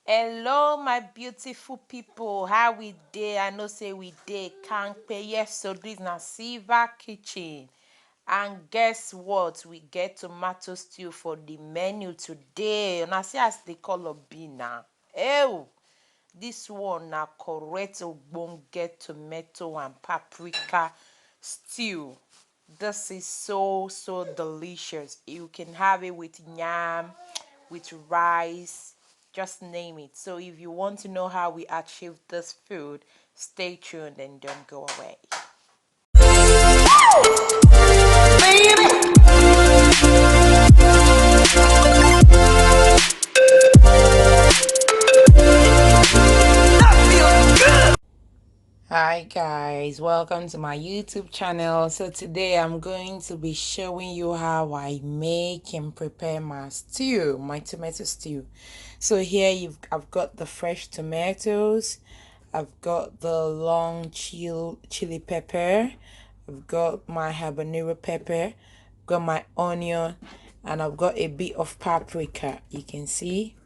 Hello, my beautiful people. How we dey? I know say we dey kampe. Yes, so this na Silver Kitchen. And guess what? We get tomato stew for the menu today. Una see as the color be now. Ew! This one na correct ogbonge tomato and paprika stew. This is so delicious. You can have it with yam, with rice, just name it. So if you want to know how we achieve this food, stay tuned and don't go away. Hi guys, welcome to my YouTube channel. So today I'm going to be showing you how I make and prepare my stew, my tomato stew. So here I've got the fresh tomatoes, I've got the long chili pepper, I've got my habanero pepper, I've got my onion, and I've got a bit of paprika. You can see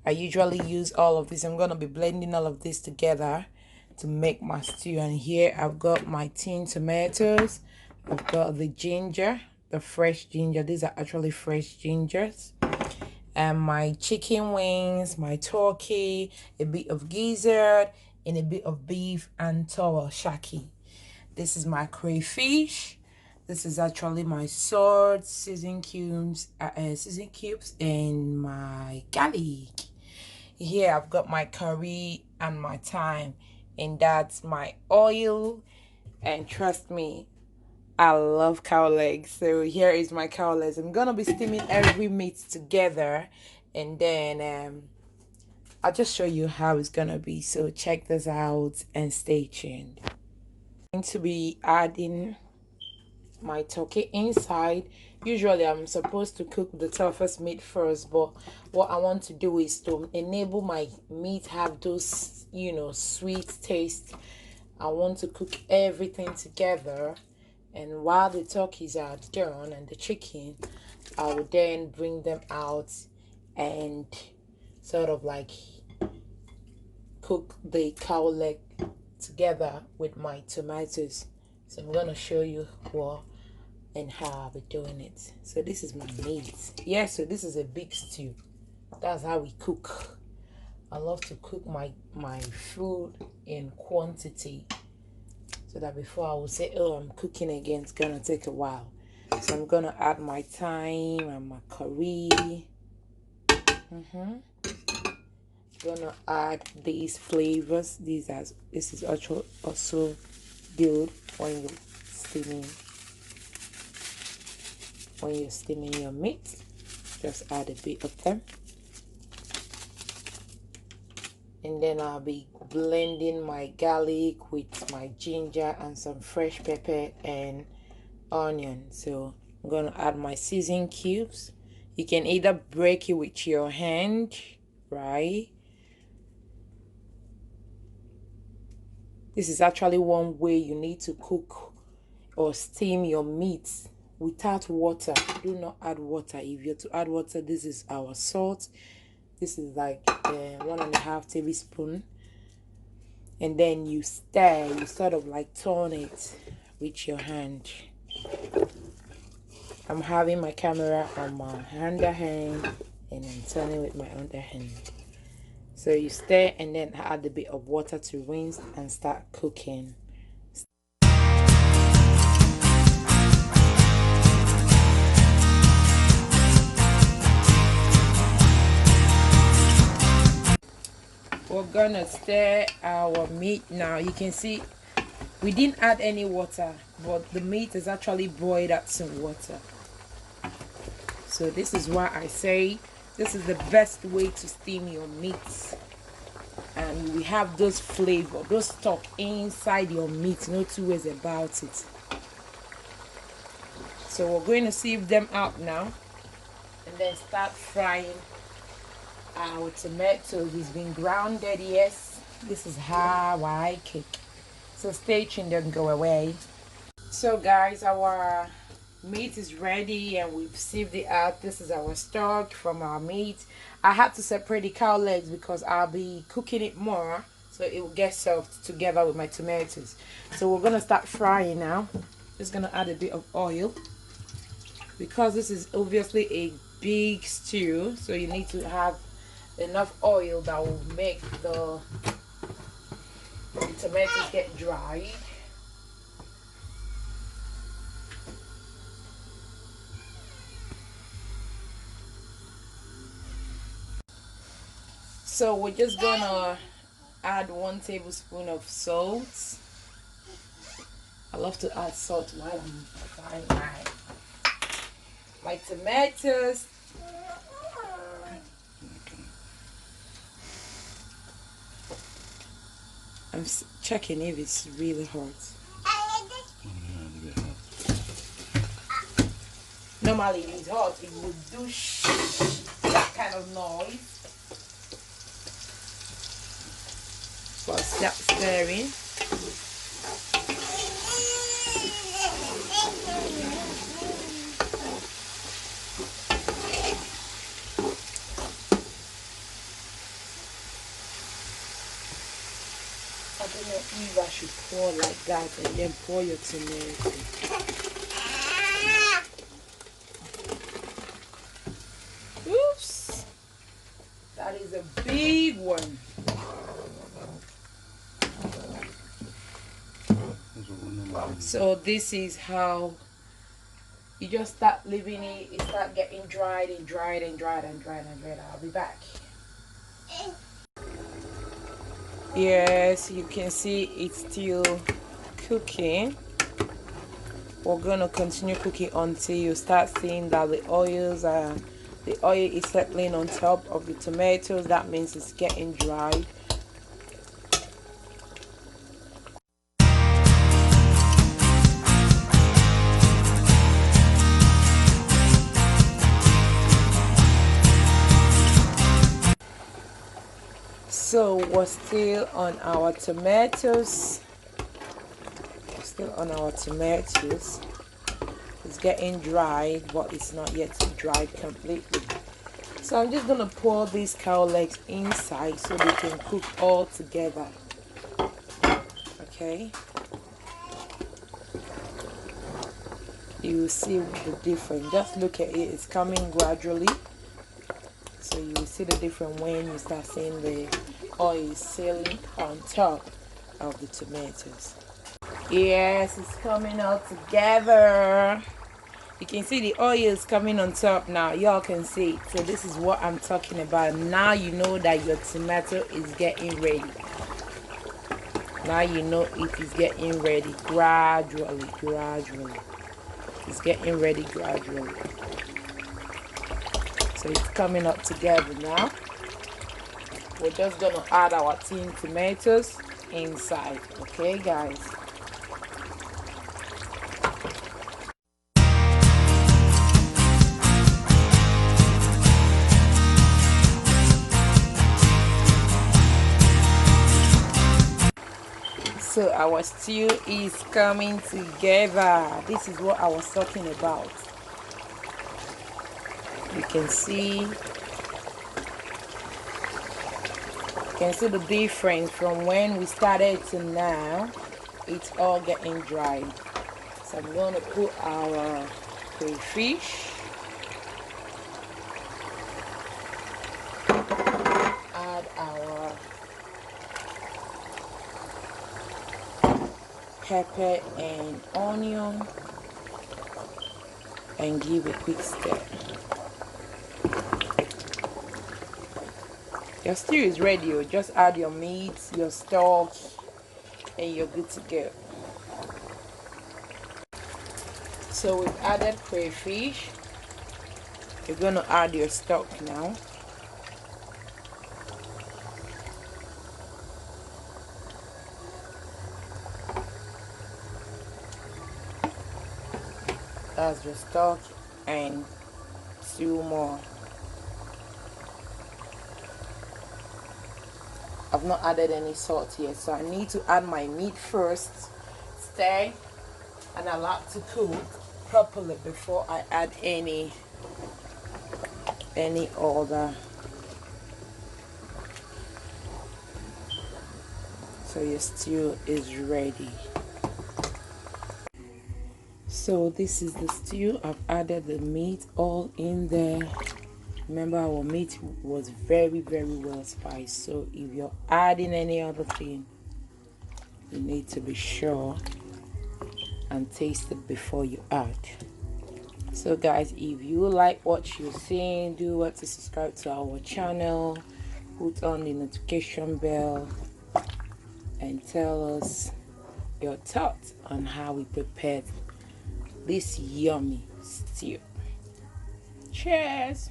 I usually use all of this. I'm going to be blending all of this together to make my stew. And here I've got my tin tomatoes. I've got the ginger, the fresh ginger. These are actually fresh gingers. And my chicken wings, my turkey, a bit of gizzard, and a bit of beef and towel shaki. This is my crayfish. This is actually my salt, season cubes, and my garlic. Here I've got my curry and my thyme, and that's my oil. And trust me, I love cow legs. So here is my cow legs. I'm gonna be steaming every meat together, and then I'll just show you how it's gonna be. So check this out and stay tuned. I'm going to be adding my turkey inside. Usually I'm supposed to cook the toughest meat first, but what I want to do is to enable my meat have those sweet taste. I want to cook everything together, and while the turkeys are done and the chicken, I will then bring them out and sort of like cook the cow leg together with my tomatoes. So I'm gonna show you what and how I'll be doing it. So this is my meat. Yeah, so this is a big stew. That's how we cook. I love to cook my food in quantity, so that before I will say, oh, I'm cooking again, it's gonna take a while. So I'm gonna add my thyme and my curry. Gonna add these flavors. This is actually also good when you're steaming your meat. Just add a bit of them, and then I'll be blending my garlic with my ginger and some fresh pepper and onion. So I'm gonna add my season cubes. You can either break it with your hand, right? This is actually one way you need to cook or steam your meat without water. Do not add water. If you're to add water, this is our salt. This is like 1.5 tablespoons, and then you stir. You sort of like turn it with your hand. I'm having my camera on my underhand, and I'm turning with my underhand. So you stir and then add a bit of water to rinse and start cooking. We're gonna stir our meat now. You can see we didn't add any water, but the meat is actually boiled at some water. So this is why I say this is the best way to steam your meat. And we have those flavor, those stock inside your meat. No two ways about it. So we're going to sieve them out now, and then start frying our tomatoes. It's been grounded, yes. This is how I cook. So stay tuned, don't go away. So guys, our meat is ready and we've sieved it out. This is our stock from our meat. I had to separate the cow legs because I'll be cooking it more so it will get soft together with my tomatoes. So we're gonna start frying now. Just gonna add a bit of oil because this is obviously a big stew, so you need to have enough oil that will make the tomatoes get dry. So we're just gonna add 1 tablespoon of salt. I love to add salt while I'm frying my tomatoes. I'm checking if it's really hot. Normally if it's hot, it would do that kind of noise. So start stirring. I don't know if I should pour like that and then pour your tomato. Oops! That is a big one. So this is how you just start leaving it. It start getting dried and dried and dried and dried and dried. I'll be back. Yes, you can see it's still cooking. We're gonna continue cooking until you start seeing that the oil is settling on top of the tomatoes. That means it's getting dry. So we're still on our tomatoes. It's getting dry, but it's not yet dried completely. So I'm just gonna pour these cow legs inside so they can cook all together. Okay. You will see the difference. Just look at it. It's coming gradually. So you will see the difference when you start seeing the oil sailing on top of the tomatoes. Yes, it's coming all together. You can see the oil is coming on top now. Y'all can see it. So this is what I'm talking about. Now you know that your tomato is getting ready. Now you know it is getting ready gradually. It's getting ready gradually. So it's coming up together now. We're just gonna add our tin tomatoes inside. Okay, guys. So our stew is coming together. This is what I was talking about. You can see the difference from when we started to now. It's all getting dry. So I'm going to put our crayfish, add our pepper and onion, and give a quick stir. Your stew is ready. You just add your meat, your stock, and you're good to go. So we've added crayfish. You're going to add your stock now. That's your stock and 2 more. I've not added any salt yet, so I need to add my meat first, stir, and allow it to cook properly before I add any other. So your stew is ready. So this is the stew. I've added the meat all in there. Remember, our meat was very well spiced, so if you're adding any other thing, you need to be sure and taste it before you add. So guys, if you like what you're seeing, do what to subscribe to our channel, put on the notification bell, and tell us your thoughts on how we prepared this yummy stew. Cheers!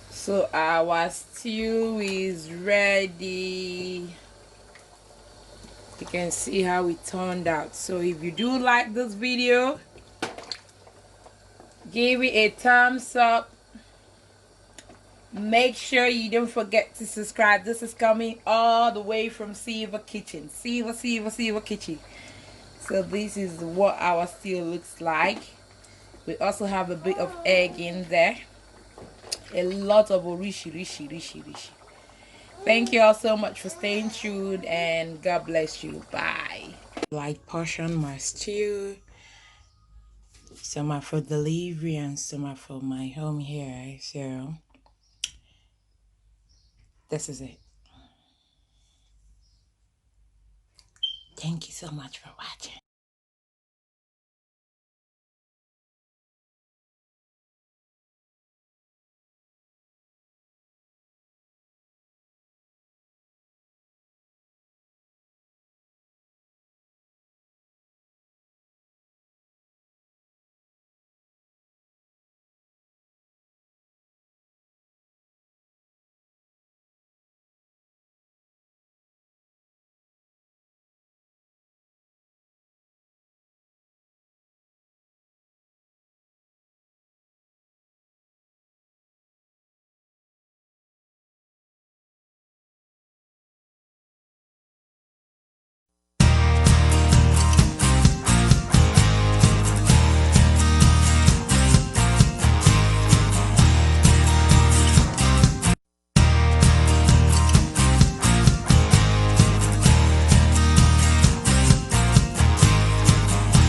So our stew is ready. You can see how it turned out. So if you do like this video, give it a thumbs up. Make sure you don't forget to subscribe. This is coming all the way from Silver Kitchen. Silver Kitchen. So this is what our stew looks like. We also have a bit of egg in there. A lot of rishi. Thank you all so much for staying tuned, and God bless you. Bye. Like portion my stew. Some are for delivery and some are for my home here. So this is it. Thank you so much for watching.